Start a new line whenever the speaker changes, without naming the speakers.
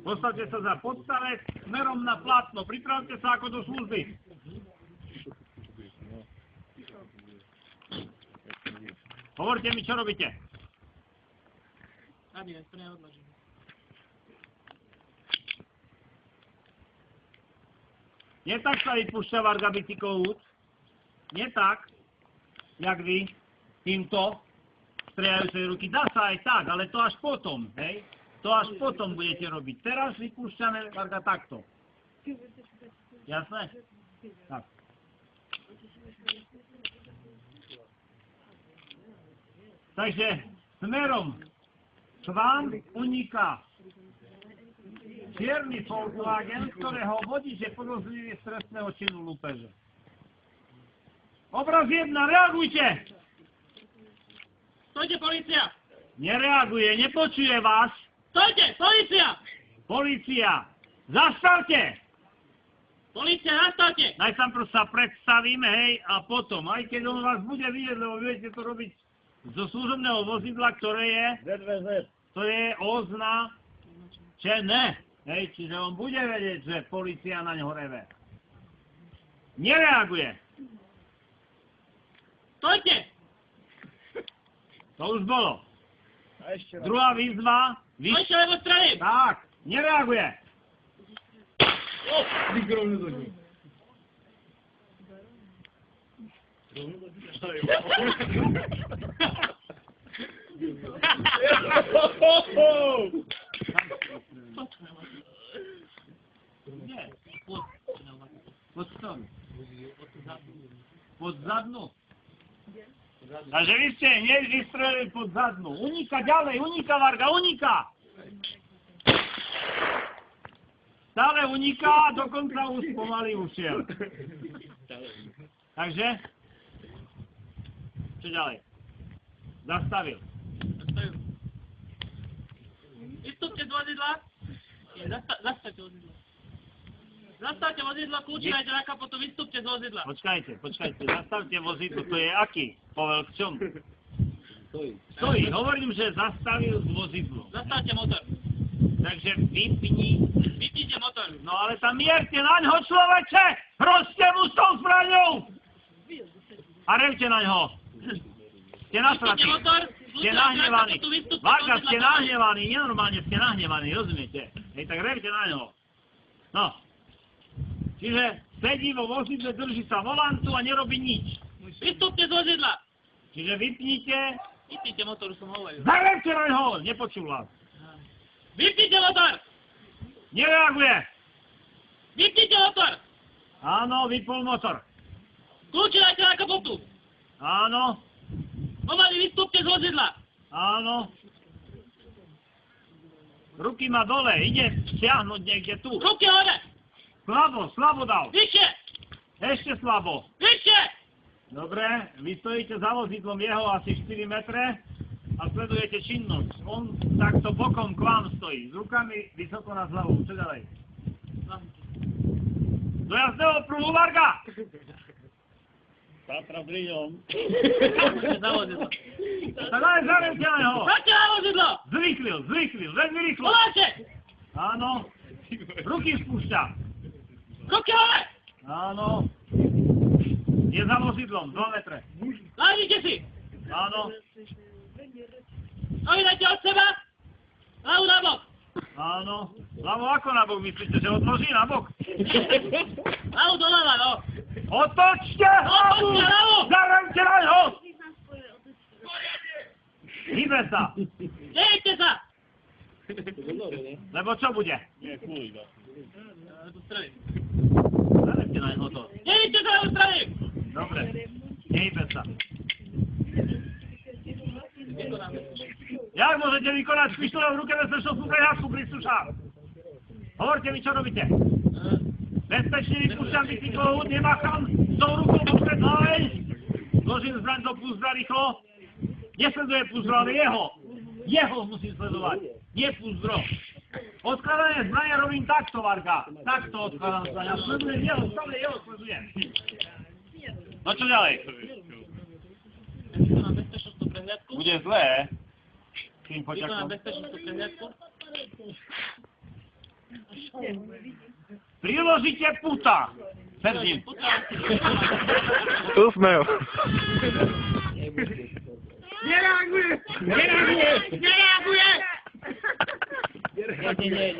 Postavte sa za podstavec, smerom na plátno, pripravte sa ako do služby. Hovorte mi, čo robíte. Nie tak sa vypúšťa Varga bicyklov. Nie tak, jak vy, týmto strieľajúcej ruky. Dá sa aj tak, ale to až potom, hej? To až potom budete robiť. Teraz vypúšťame Varga takto. Jasné? Tak. Takže smerom k vám uniká čierny Volkswagen, ktorého vodič je podozrivý z trestného činu lúpeže. Obraz 1, reagujte!
Stojte, polícia!
Nereaguje, nepočuje vás.
Stojte, polícia!
Polícia, zastavte!
Polícia, zastavte!
Najprv sa predstavíme, hej, a potom, aj keď on vás bude vidieť, lebo budete to robiť zo služobného vozidla, ktoré je, to je označené. Hej, čiže on bude vedieť, že polícia na ňo reve. Nereaguje.
Stojte!
To už bolo. Druhá výzva.
Stojte, lebo strelím!
Tak, nereaguje. Pod zadnú. Takže vy ste hneď vystrelili pod zadnú. Uníka ďalej, uníka Varga, uníka! Stále uniká, dokonca už pomaly ušiel. Takže? Čo ďalej? Zastavil.
Vystúpte z vozidla. Zastavte vozidlo. Zastavte vozidlo, kľúči dajte na kapotu, vystúpte z vozidla.
Počkajte, zastavte vozidlo, to je aký? Povel k čomu? Stojí, hovorím, že zastavil vozidlo.
Zastavte motor.
Takže vypni.
Vypnite motor.
No ale tam mierte na ňo, človeče! Hrozte mu s tou zbraňou! A revte na ňo. Ste nasratí. Ste nahnevaní. Varga, ste nahnevaní, nenormálne ste nahnevaní, rozumiete? Hej, tak revte na ňo. No. Čiže sedí vo vozidle, drží sa volantu a nerobí nič.
Vystúpte z vozidla.
Čiže vypnite.
Vypnite motor, som hovoril.
Zarevte na ňo, nepočul vás.
Vypnite motor.
Nereaguje.
Vypnite motor.
Áno, vypol motor.
Kľúči dajte na kapotu.
Áno.
Pomaly vystúpte z vozidla.
Áno. Ruky má dole, ide stiahnuť niekde tu.
Ruky hore.
Slabo dal.
Vyššie.
Ešte slabo.
Vyššie.
Dobre, vy stojíte za vozidlom jeho asi 4 metre a sledujete činnosť. On takto bokom k vám stojí, s rukami vysoko nad hlavou. Čo ďalej? Do jazdného pruhu, Varga! Tátra bríňom.
Za vozidlo.
Tak ale zarevte na ňo.
Poďte na vozidlo.
Zvyklil, veľmi rýchlo.
Voláte.
Áno. Ruky spúšťa.
Ruky hore.
Áno. Je za vozidlom, 2 metre.
Láhnite si.
Áno.
Nohy dajte od seba. Hlavu na bok.
Áno. Hlavu ako na bok, myslíte, že odloží na bok?
Hlavu doľava, no.
Otočte hlavu!
Otočte hlavu!
Zarevte na ňo! Hýbe sa.
Dejte sa.
Lebo čo bude? Zarevte na ňo to.
Dejte sa, strelím.
Dobre. Nehýbe sa. Jak môžete vykonať s pištolou v ruke bezpečnostnú prehľadku, príslušák? Hovorte mi, čo robíte? Bezpečne vypúšťam bicyklov, nemachám s tou rukou popred hlavej. Zložím zbraň do púzdra rýchlo. Nesleduje púzdro, ale jeho. Jeho musím sledovať. Nie púzdro. Odkladanie zbrania robím takto, Varga. Takto odkladám zbrania. Sledujem jeho, stále jeho sledujem. No čo ďalej?
Vykonám bezpečnostnú prehliadku.
Bude zlé. Kým
Vykonám
počakom.
bezpečnostnú prehliadku.
Priložite puta. Před ním.
Usmel.
Nereaguje! Nereaguje! Nereaguje!
Nie.